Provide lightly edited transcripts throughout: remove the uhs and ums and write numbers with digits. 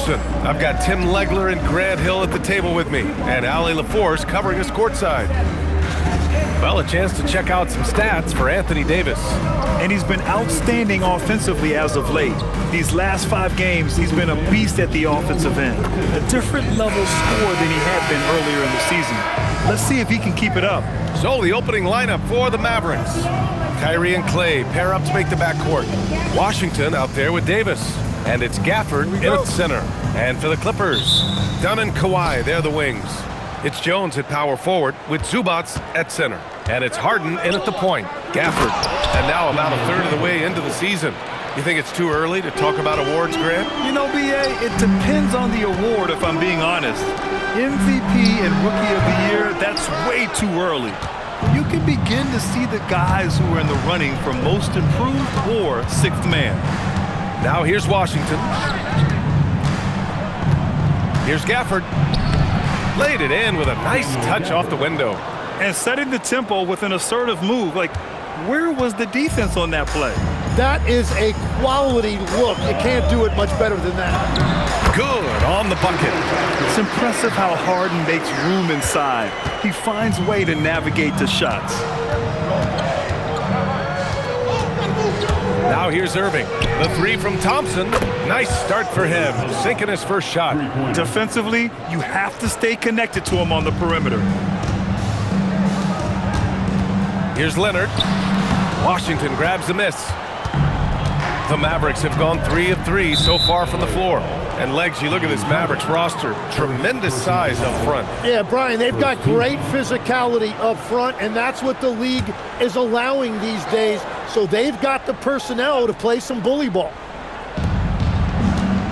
Peterson. I've got Tim Legler and Grant Hill at the table with me, and Allie LaForce covering us courtside. Well, a chance to check out some stats for Anthony Davis. And he's been outstanding offensively as of late. These last 5 games, he's been a beast at the offensive end. A different level scorer than he had been earlier in the season. Let's see if he can keep it up. So the opening lineup for the Mavericks. Kyrie and Clay pair up to make the backcourt. Washington out there with Davis. And it's Gafford in at center. And for the Clippers, Dunn and Kawhi, they're the wings. It's Jones at power forward with Zubac at center. And it's Harden in at the point. Gafford. And now about a third of the way into the season. You think it's too early to talk about awards, Grant? You know, B.A., it depends on the award, if I'm being honest. MVP and Rookie of the Year, that's way too early. You can begin to see the guys who are in the running for Most Improved or Sixth Man. Now here's Washington. Here's Gafford. Laid it in with a nice touch off the window. And setting the tempo with an assertive move. Like, where was the defense on that play? That is a quality look. You can't do it much better than that. Good on the bucket. It's impressive how Harden makes room inside. He finds a way to navigate the shots. Now here's Irving. The 3 from Thompson. Nice start for him, sinking his first shot. Defensively, you have to stay connected to him on the perimeter. Here's Leonard. Washington grabs the miss. The Mavericks have gone 3 of 3 so far from the floor. And Legs, you look at this Mavericks roster, tremendous size up front. Yeah, Brian, they've got great physicality up front, and that's what the league is allowing these days. So they've got the personnel to play some bully ball.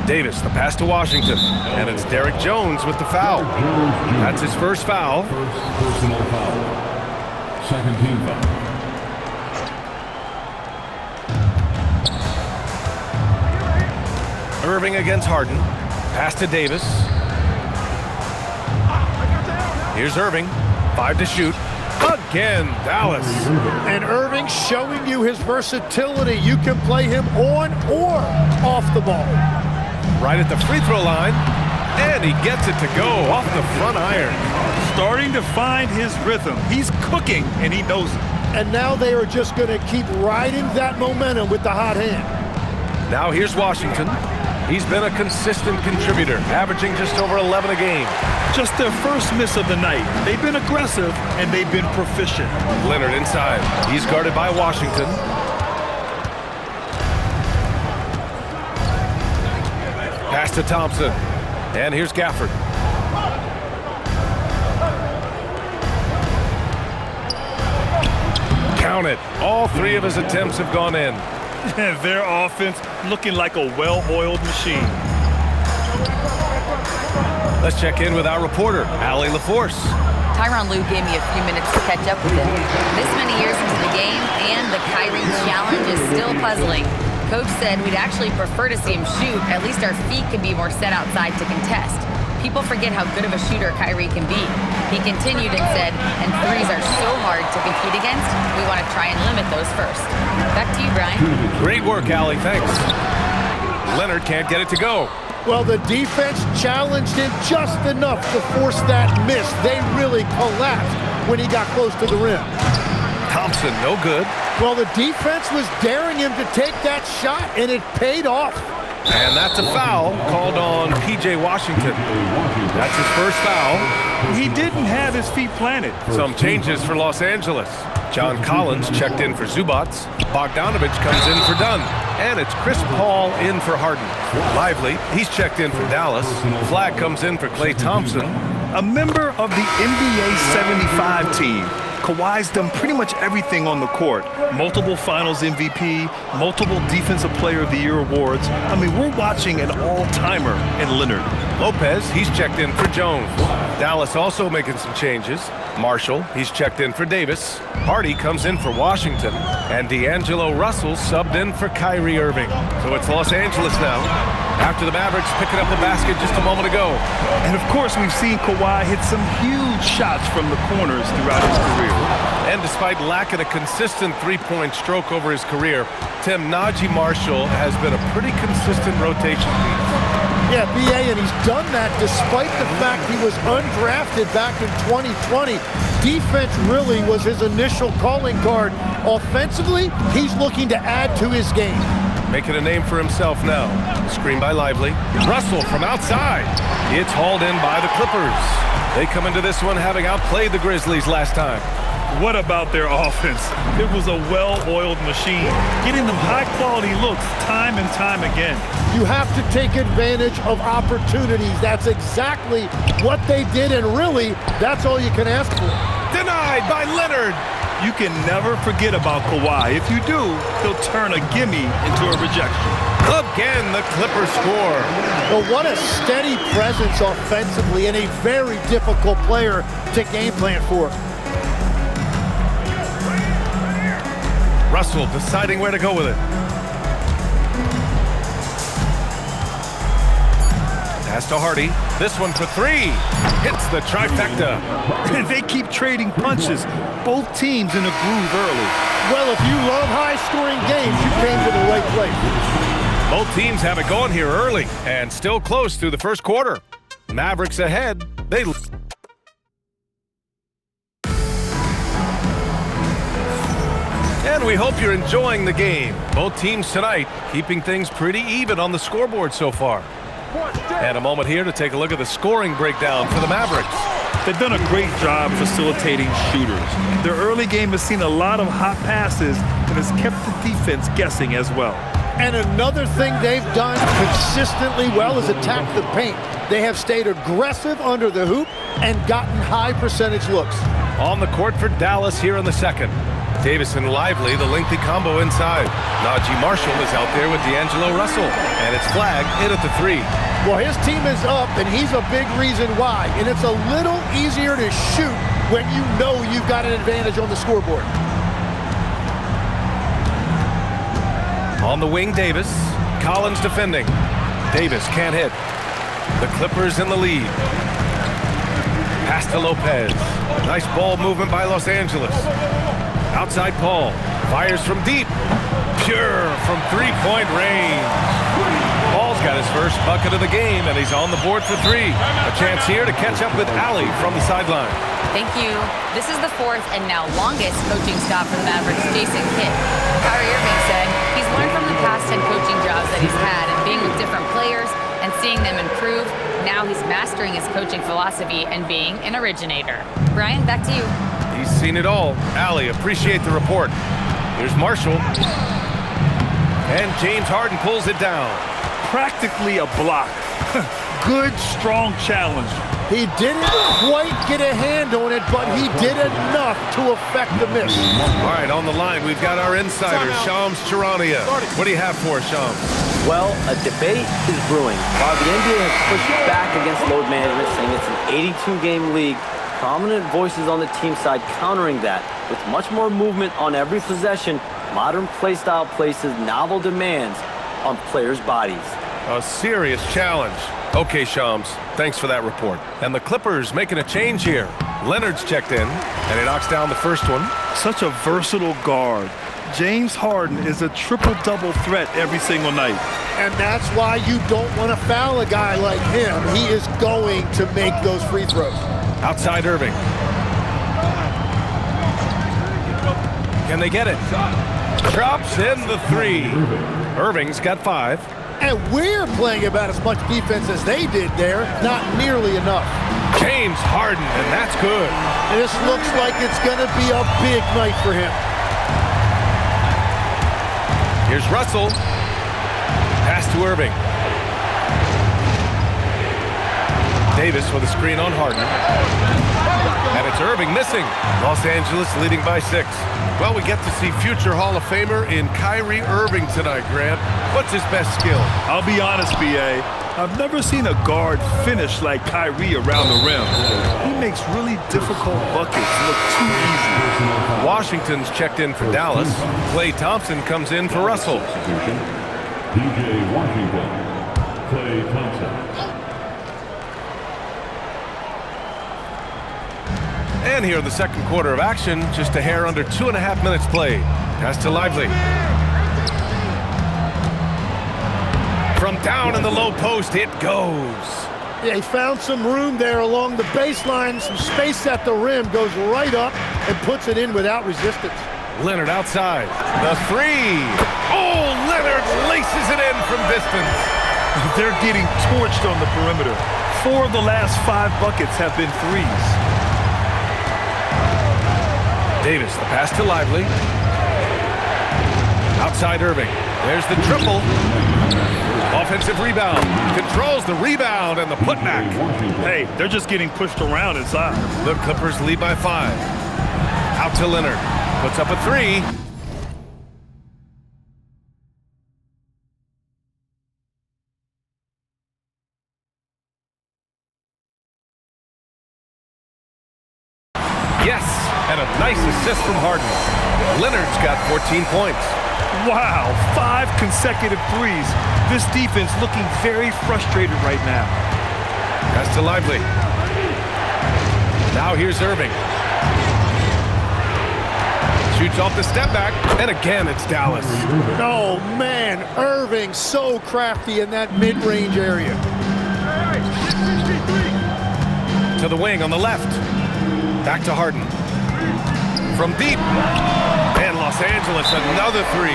Davis, the pass to Washington. And it's Derek Jones with the foul. That's his first foul. First personal foul. Second team foul. Irving against Harden. Pass to Davis. Here's Irving. 5 to shoot. Again, Dallas. And Irving showing you his versatility. You can play him on or off the ball. Right at the free throw line. And he gets it to go off the front iron. Starting to find his rhythm. He's cooking, and he knows it. And now they are just going to keep riding that momentum with the hot hand. Now here's Washington. He's been a consistent contributor, averaging just over 11 a game. Just their first miss of the night. They've been aggressive, and they've been proficient. Leonard inside. He's guarded by Washington. Pass to Thompson. And here's Gafford. Count it. All 3 of his attempts have gone in. Their offense looking like a well-oiled machine. Let's check in with our reporter, Allie LaForce. Tyronn Lue gave me a few minutes to catch up with him. This many years into the game, and the Kyrie challenge is still puzzling. Coach said we'd actually prefer to see him shoot. At least our feet can be more set outside to contest. People forget how good of a shooter Kyrie can be. He continued and said, and threes are so hard to compete against, we want to try and limit those first. Back to you, Brian. Great work, Allie. Thanks. Leonard can't get it to go. Well, the defense challenged him just enough to force that miss. They really collapsed when he got close to the rim. Thompson, no good. Well, the defense was daring him to take that shot, and it paid off. And that's a foul called on P.J. Washington. That's his first foul. He didn't have his feet planted. Some changes for Los Angeles. John Collins checked in for Zubac. Bogdanovich comes in for Dunn. And it's Chris Paul in for Harden. Lively, he's checked in for Dallas. Flagg comes in for Klay Thompson. A member of the NBA 75 team. Kawhi's done pretty much everything on the court. Multiple Finals MVP, multiple Defensive Player of the Year awards. I mean, we're watching an all-timer in Leonard. Lopez, he's checked in for Jones. Dallas also making some changes. Marshall, he's checked in for Davis. Hardy comes in for Washington. And D'Angelo Russell subbed in for Kyrie Irving. So it's Los Angeles now. After the Mavericks picking up the basket just a moment ago. And of course, we've seen Kawhi hit some huge shots from the corners throughout his career. And despite lacking a consistent three-point stroke over his career, Tim, Najee Marshall has been a pretty consistent rotation piece. Yeah, B.A., and he's done that despite the fact he was undrafted back in 2020. Defense really was his initial calling card. Offensively, he's looking to add to his game. Making a name for himself now. Screen by Lively. Russell from outside. It's hauled in by the Clippers. They come into this one having outplayed the Grizzlies last time. What about their offense? It was a well-oiled machine, getting them high-quality looks time and time again. You have to take advantage of opportunities. That's exactly what they did, and really, that's all you can ask for. Denied by Leonard. You can never forget about Kawhi. If you do, he'll turn a gimme into a rejection. Again, the Clippers score. Well, what a steady presence offensively and a very difficult player to game plan for. Russell deciding where to go with it. Pass to Hardy. This one for three. Hits the trifecta. And they keep trading punches. Both teams in a groove early. Well, if you love high-scoring games, you came to the right place. Both teams have it going here early and still close through the first quarter. Mavericks ahead. And we hope you're enjoying the game. Both teams tonight keeping things pretty even on the scoreboard so far. And a moment here to take a look at the scoring breakdown for the Mavericks. They've done a great job facilitating shooters. Their early game has seen a lot of hot passes and has kept the defense guessing as well. And another thing they've done consistently well is attack the paint. They have stayed aggressive under the hoop and gotten high percentage looks. On the court for Dallas here in the second. Davis and Lively, the lengthy combo inside. Najee Marshall is out there with D'Angelo Russell. And it's flagged in at the three. Well, his team is up, and he's a big reason why. And it's a little easier to shoot when you know you've got an advantage on the scoreboard. On the wing, Davis. Collins defending. Davis can't hit. The Clippers in the lead. Pass to Lopez. Nice ball movement by Los Angeles. Outside Paul. Fires from deep. Pure from three-point range. Paul's got his first bucket of the game, and he's on the board for three. A chance here to catch up with Allie from the sideline. Thank you. This is the fourth and now longest coaching stop for the Mavericks, Jason Kidd. Kyrie Irving said he's learned from the past 10 coaching jobs that he's had and being with different players and seeing them improve. Now he's mastering his coaching philosophy and being an originator. Brian, back to you. He's seen it all. Allie, appreciate the report. Here's Marshall. And James Harden pulls it down. Practically a block. Good, strong challenge. He didn't quite get a hand on it, but he did enough to affect the miss. All right, on the line, we've got our insider, Shams Charania. What do you have for us, Shams? Well, a debate is brewing. While the NBA has pushed back against load management, saying it's an 82-game league, prominent voices on the team side countering that. With much more movement on every possession, modern play style places novel demands on players' bodies. A serious challenge. Okay, Shams, thanks for that report. And the Clippers making a change here. Leonard's checked in, and he knocks down the first one. Such a versatile guard. James Harden is a triple-double threat every single night. And that's why you don't want to foul a guy like him. He is going to make those free throws. Outside Irving. Can they get it? Drops in the three. Irving's got 5. And we're playing about as much defense as they did there. Not nearly enough. James Harden, and that's good. And this looks like it's going to be a big night for him. Here's Russell. Pass to Irving. Davis with a screen on Harden. And it's Irving missing. Los Angeles leading by 6. Well, we get to see future Hall of Famer in Kyrie Irving tonight, Grant. What's his best skill? I'll be honest, B.A. I've never seen a guard finish like Kyrie around the rim. He makes really difficult buckets look too easy. Washington's checked in for Dallas. Klay Thompson comes in for Russell. DJ Washington, Klay Thompson. And here in the second quarter of action, just a hair under 2.5 minutes played. Pass to Lively. From down in the low post, it goes. Yeah, he found some room there along the baseline, some space at the rim, goes right up and puts it in without resistance. Leonard outside. The three. Oh, Leonard laces it in from distance. They're getting torched on the perimeter. 4 of the last 5 buckets have been threes. Davis, the pass to Lively. Outside Irving. There's the triple. Offensive rebound. Controls the rebound and the putback. Hey, they're just getting pushed around inside. The Clippers lead by 5. Out to Leonard. Puts up a 3. Yes, and a nice assist from Harden. Leonard's got 14 points. Wow, 5 consecutive threes. This defense looking very frustrated right now. Pass to Lively. Now here's Irving. Shoots off the step back, and again it's Dallas. Oh, man, Irving so crafty in that mid-range area. To the wing on the left. Back to Harden. From deep. And Los Angeles, another 3.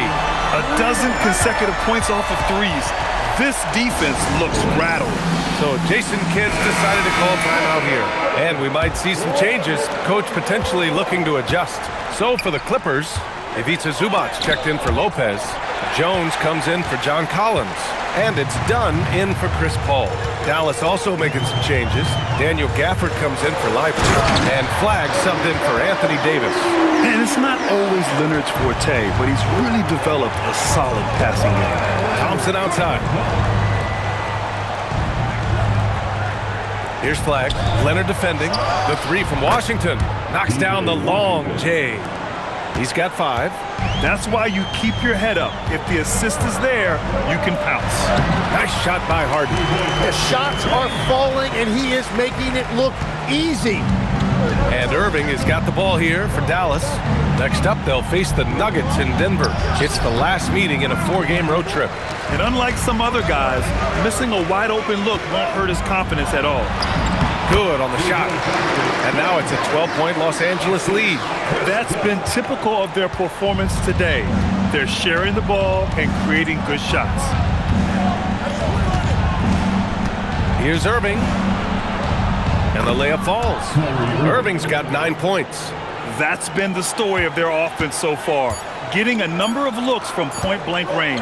A dozen consecutive points off of threes. This defense looks rattled. So Jason Kidd decided to call timeout here. And we might see some changes. Coach potentially looking to adjust. So for the Clippers, Ivica Zubac checked in for Lopez. Jones comes in for John Collins. And it's Dunn in for Chris Paul. Dallas also making some changes. Daniel Gafford comes in for Lively. And Flagg subbed in for Anthony Davis. And it's not always Leonard's forte, but he's really developed a solid passing game. Thompson outside. Here's Flagg. Leonard defending. The 3 from Washington. Knocks down the long J. He's got 5. That's why you keep your head up. If the assist is there, you can pounce. Nice shot by Harden. The shots are falling, and he is making it look easy. And Irving has got the ball here for Dallas. Next up, they'll face the Nuggets in Denver. It's the last meeting in a 4-game road trip. And unlike some other guys, missing a wide-open look won't hurt his confidence at all. Good on the shot. And now it's a 12-point Los Angeles lead. That's been typical of their performance today. They're sharing the ball and creating good shots. Here's Irving. And the layup falls. Irving's got 9 points. That's been the story of their offense so far, getting a number of looks from point-blank range.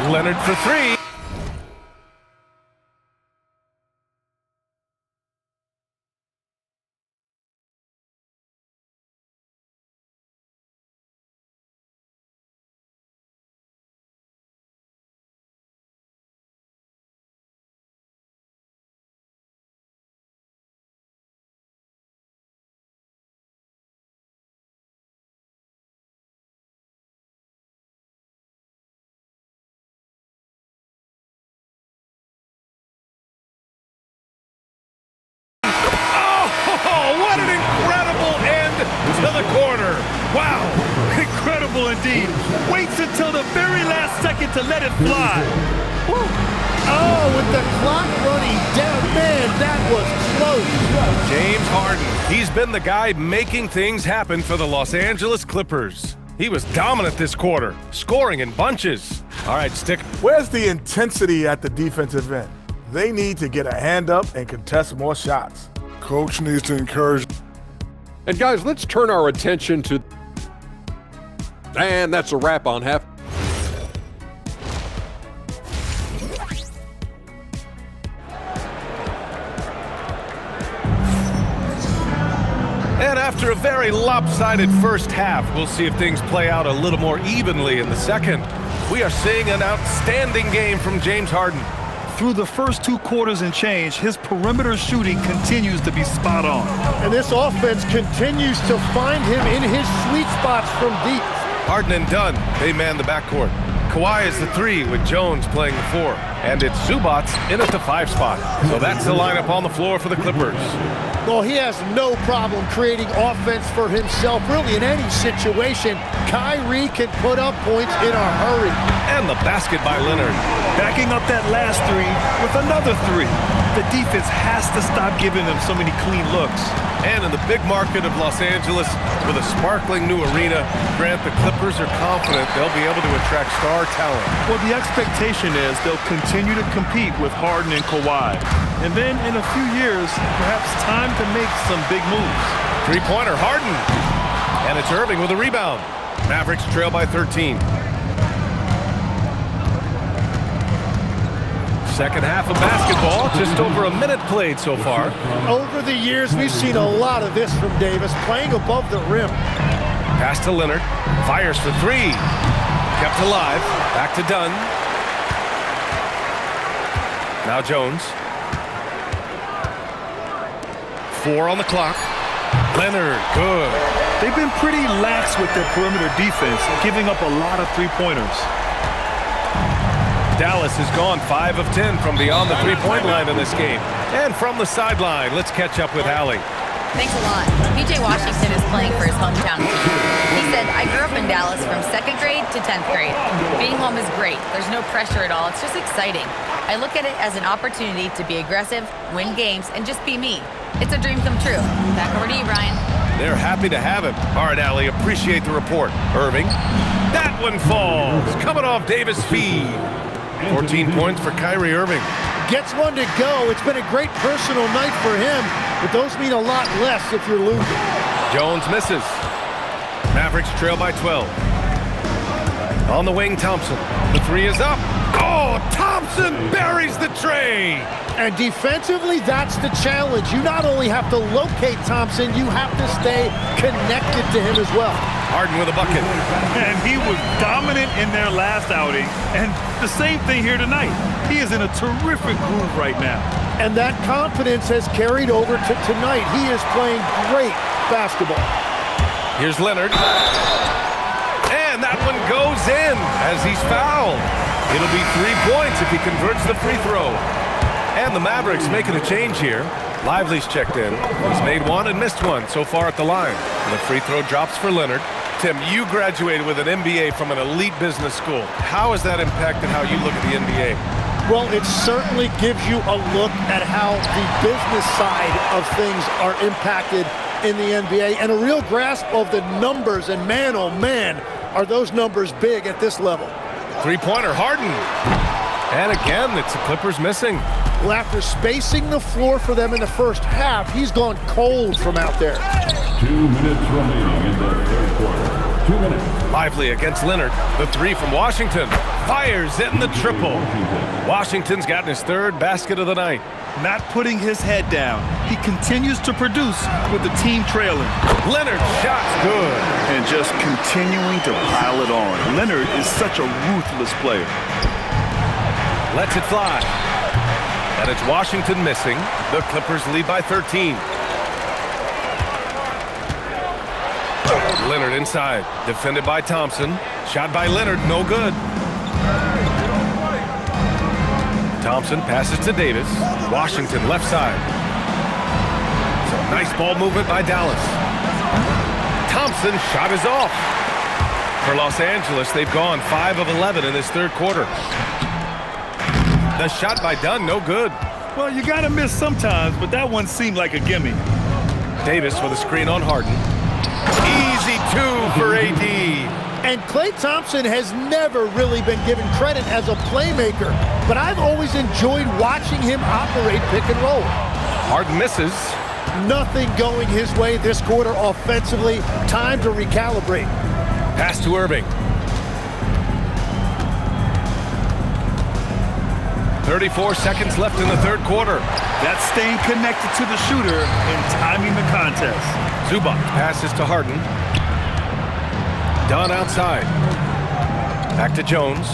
Leonard for 3. What an incredible end to the quarter. Wow. Incredible indeed. Waits until the very last second to let it fly. Woo. Oh, with the clock running down, man, that was close. James Harden. He's been the guy making things happen for the Los Angeles Clippers. He was dominant this quarter, scoring in bunches. All right, Stick. Where's the intensity at the defensive end? They need to get a hand up and contest more shots. Coach needs to encourage. And guys, let's turn our attention to, and that's a wrap on half. And after a very lopsided first half, we'll see if things play out a little more evenly in the second. We are seeing an outstanding game from James Harden. Through the first 2 quarters and change, his perimeter shooting continues to be spot on. And this offense continues to find him in his sweet spots from deep. Harden and Dunn, they man the backcourt. Kawhi is the 3 with Jones playing the 4. And it's Zubac in at the 5 spot. So that's the lineup on the floor for the Clippers. Well, he has no problem creating offense for himself, really, in any situation. Kyrie can put up points in a hurry. And the basket by Leonard. Backing up that last 3 with another 3. The defense has to stop giving them so many clean looks. And in the big market of Los Angeles, with a sparkling new arena, Grant, the Clippers are confident they'll be able to attract star talent. Well, the expectation is they'll continue to compete with Harden and Kawhi. And then in a few years, perhaps time to make some big moves. Three-pointer, Harden. And it's Irving with a rebound. Mavericks trail by 13. Second half of basketball, just over a minute played so far. Over the years, we've seen a lot of this from Davis, playing above the rim. Pass to Leonard. Fires for 3. Kept alive. Back to Dunn. Now Jones. 4 on the clock. Leonard, good. They've been pretty lax with their perimeter defense, giving up a lot of three-pointers. Dallas has gone 5 of 10 from beyond the three-point line in this game. And from the sideline, let's catch up with Allie. Thanks a lot. P.J. Washington is playing for his hometown team. He said, I grew up in Dallas from 2nd grade to 10th grade. Being home is great. There's no pressure at all. It's just exciting. I look at it as an opportunity to be aggressive, win games, and just be me. It's a dream come true. Back over to you, Brian. They're happy to have him. All right, Allie, appreciate the report. Irving. That one falls. Coming off Davis' feed. 14 points for Kyrie Irving. Gets one to go. It's been a great personal night for him, but those mean a lot less if you're losing. Jones misses. Mavericks trail by 12. On the wing, Thompson. The 3 is up. Oh, Thompson buries the tray. And defensively, that's the challenge. You not only have to locate Thompson, you have to stay connected to him as well. Harden with a bucket. And he was dominant in their last outing. And the same thing here tonight. He is in a terrific groove right now. And that confidence has carried over to tonight. He is playing great basketball. Here's Leonard. And that one goes in as he's fouled. It'll be 3 points if he converts the free throw. And the Mavericks making a change here. Lively's checked in. He's made 1 and missed 1 so far at the line. And the free throw drops for Leonard. Tim, you graduated with an MBA from an elite business school. How has that impacted how you look at the NBA? Well, it certainly gives you a look at how the business side of things are impacted in the NBA and a real grasp of the numbers. And man, oh man, are those numbers big at this level. Three-pointer, Harden. And again, it's the Clippers missing. Well, after spacing the floor for them in the first half, he's gone cold from out there. 2 minutes remaining in the third quarter. 2 minutes. Lively against Leonard. The 3 from Washington. Fires in the triple. Washington's gotten his 3rd basket of the night. Not putting his head down. He continues to produce with the team trailing. Leonard shot's good. And just continuing to pile it on. Leonard is such a ruthless player. Lets it fly. And it's Washington missing. The Clippers lead by 13. Leonard inside. Defended by Thompson. Shot by Leonard, no good. Thompson passes to Davis. Washington left side. Nice ball movement by Dallas. Thompson shot is off. For Los Angeles, they've gone 5 of 11 in this 3rd quarter. The shot by Dunn, no good. Well, you gotta miss sometimes, but that one seemed like a gimme. Davis with a screen on Harden. Easy 2 for AD. And Klay Thompson has never really been given credit as a playmaker, but I've always enjoyed watching him operate pick and roll. Harden misses. Nothing going his way this quarter offensively. Time to recalibrate. Pass to Irving. 34 seconds left in the 3rd quarter. That's staying connected to the shooter and timing the contest. Zubac passes to Harden. Dunn outside. Back to Jones.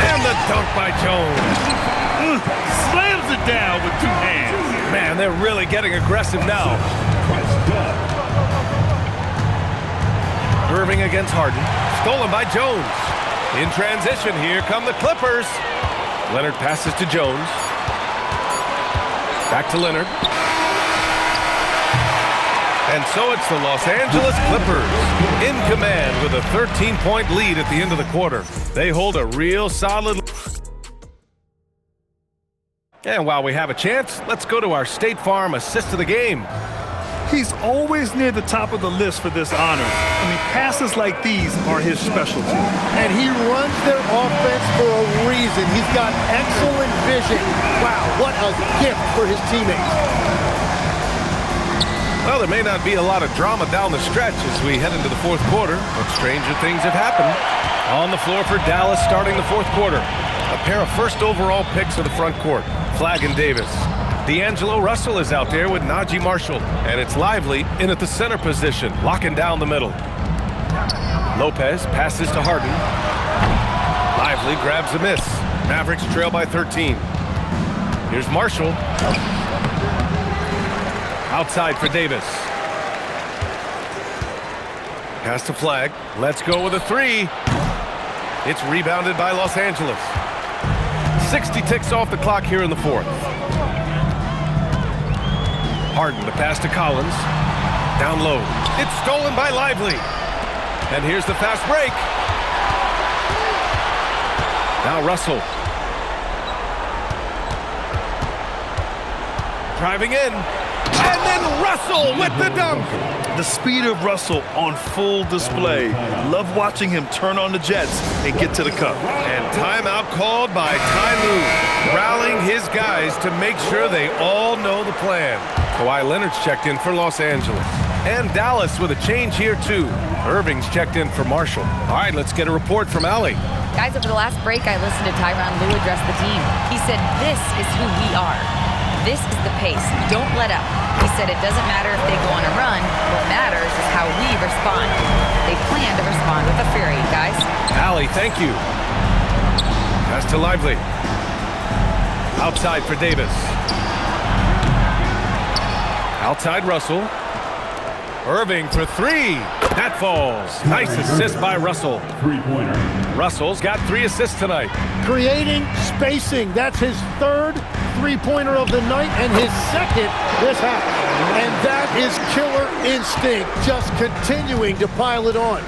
And the dunk by Jones. Slams it down with 2 hands. Man, they're really getting aggressive now. Irving against Harden. stolen by Jones. In transition, here come the Clippers. Leonard passes to Jones. Back to Leonard. And so it's the Los Angeles Clippers in command with a 13-point lead at the end of the quarter. They hold a real solid. And while we have a chance, let's go to our State Farm assist of the game. He's always near the top of the list for this honor. I mean, passes like these are his specialty. And he runs their offense for a reason. He's got excellent vision. Wow, what a gift for his teammates. Well, there may not be a lot of drama down the stretch as we head into the fourth quarter, but stranger things have happened. On the floor for Dallas starting the fourth quarter. A pair of first overall picks of the front court, Flagg and Davis. D'Angelo Russell is out there with Najee Marshall, and it's Lively in at the center position, locking down the middle. Lopez passes to Harden. Lively grabs a miss. Mavericks trail by 13. Here's Marshall. Outside for Davis. Pass to Flagg. Let's go with a three. It's rebounded by Los Angeles. 60 ticks off the clock here in the fourth. Harden, the pass to Collins. Down low. It's stolen by Lively. And here's the fast break. Now Russell. Driving in. And then Russell with the dunk. The speed of Russell on full display. Love watching him turn on the jets and get to the cup. And timeout called by Ty Lue, rallying his guys to make sure they all know the plan. Kawhi Leonard's checked in for Los Angeles. And Dallas with a change here too. Irving's checked in for Marshall. All right, let's get a report from Allie. Guys, over the last break, I listened to Tyronn Lue address the team. He said, this is who we are. This is the pace. Don't let up. He said it doesn't matter if they go on a run. What matters is how we respond. They plan to respond with a fury, guys. Allie, thank you. Pass to Lively. Outside for Davis. Outside Russell. Irving for three. That falls. Nice assist by Russell. Three-pointer. Russell's got 3 assists tonight. Creating spacing. That's his third three-pointer of the night and his second this half. And that is killer instinct, just continuing to pile it on.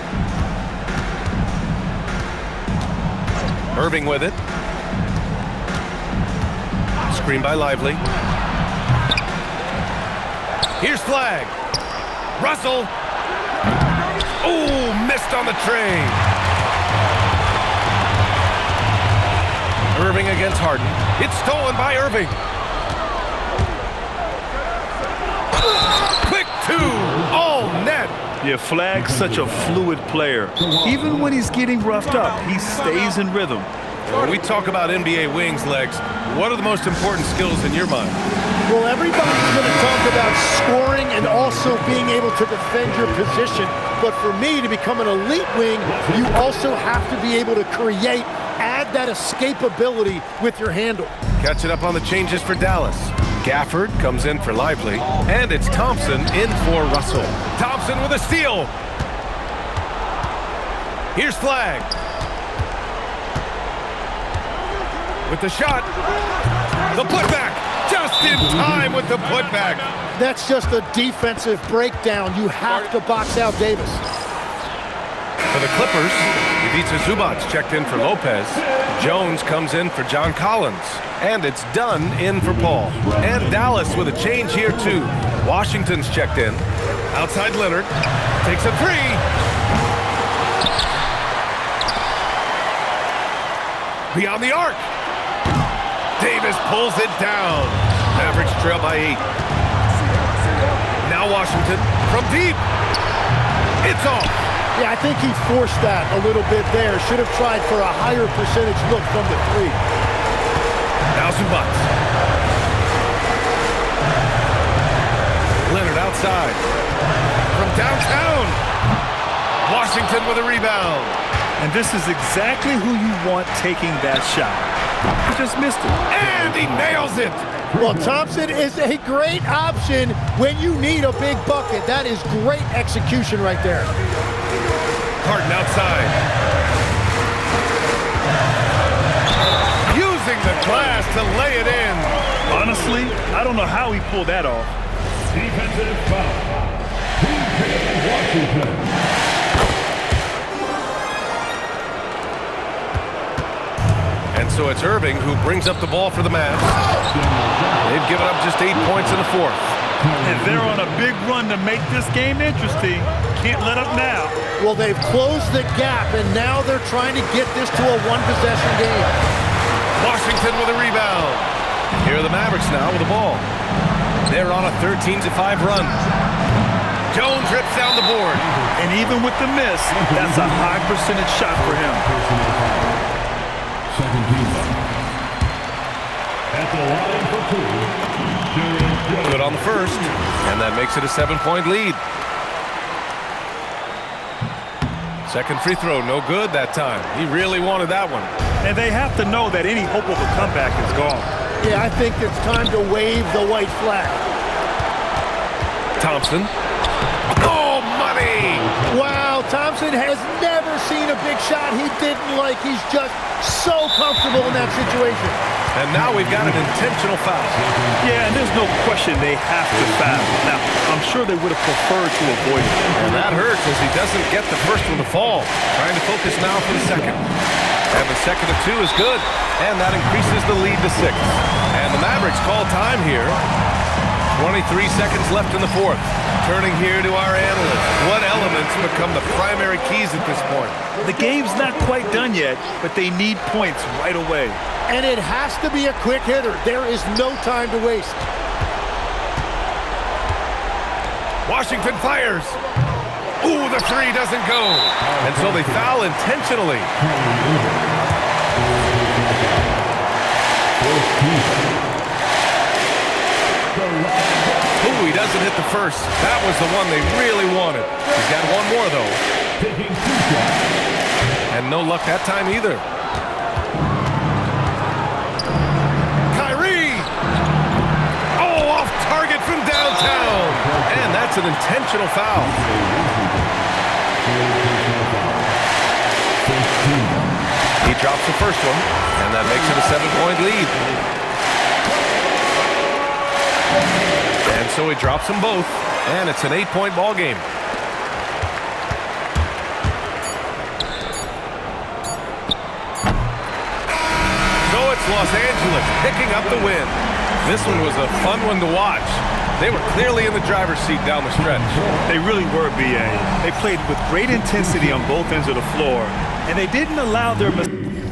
Irving with it. Screen by Lively. Here's Flagg. Russell. Oh, missed on the train. Irving against Harden. It's stolen by Irving. Quick two. All net. Yeah, Flagg's such a fluid player. Even when he's getting roughed up, he stays in rhythm. When we talk about NBA wings, Legs, what are the most important skills in your mind? Well, everybody's going to talk about scoring and also being able to defend your position. But for me, to become an elite wing, you also have to be able to create, add that escapability with your handle. Catching up on the changes for Dallas. Gafford comes in for Lively, and it's Thompson in for Russell. Thompson with a steal. Here's Flagg. With the shot. The putback. Just in time with the putback. That's just a defensive breakdown. You have to box out Davis. For the Clippers, Ivica Zubac checked in for Lopez. Jones comes in for John Collins. And it's Dunn in for Paul. And Dallas with a change here too. Washington's checked in. Outside Leonard. Takes a three. Beyond the arc. Davis pulls it down. Mavericks trail by 8. Now Washington from deep. It's off. Yeah, I think he forced that a little bit there. Should have tried for a higher percentage look from the three. $1,000. Leonard outside. From downtown. Washington with a rebound. And this is exactly who you want taking that shot. He just missed it. And he nails it. Well, Thompson is a great option when you need a big bucket. That is great execution right there. Harden outside. Using the glass to lay it in. Honestly, I don't know how he pulled that off. Defensive foul. Washington. And so it's Irving who brings up the ball for the Mavs. They've given up just 8 points in the fourth. And they're on a big run to make this game interesting. Can't let up now. Well, they've closed the gap, and now they're trying to get this to a one-possession game. Washington with a rebound. Here are the Mavericks now with the ball. They're on a 13-5 run. Jones rips down the board. And even with the miss, that's a high percentage shot for him. Second team. At the line for two. Good on the first, and that makes it a 7-point lead. Second free throw, no good that time. He really wanted that one. And they have to know that any hope of a comeback is gone. Yeah, I think it's time to wave the white flag. Thompson. Oh, money! Wow, Thompson has never seen a big shot he didn't like. He's just so comfortable in that situation. And now we've got an intentional foul. Yeah, and there's no question they have to foul. Now, I'm sure they would have preferred to avoid it. And that hurts as he doesn't get the first one to fall. Trying to focus now for the second. And the second of two is good. And that increases the lead to 6. And the Mavericks call time here. 23 seconds left in the fourth. Turning here to our analysts. What elements become the primary keys at this point? The game's not quite done yet, but they need points right away. And it has to be a quick hitter. There is no time to waste. Washington fires. Ooh, the three doesn't go. And so they foul intentionally. Ooh, he doesn't hit the first. That was the one they really wanted. He's got one more, though. And no luck that time either. Kyrie! Oh, off target from downtown. And that's an intentional foul. He drops the first one, and that makes it a 7-point lead. And so he drops them both, and it's an 8-point ball game. So it's Los Angeles picking up the win. This one was a fun one to watch. They were clearly in the driver's seat down the stretch. They really were, B.A. They played with great intensity on both ends of the floor, and they didn't allow their mistakes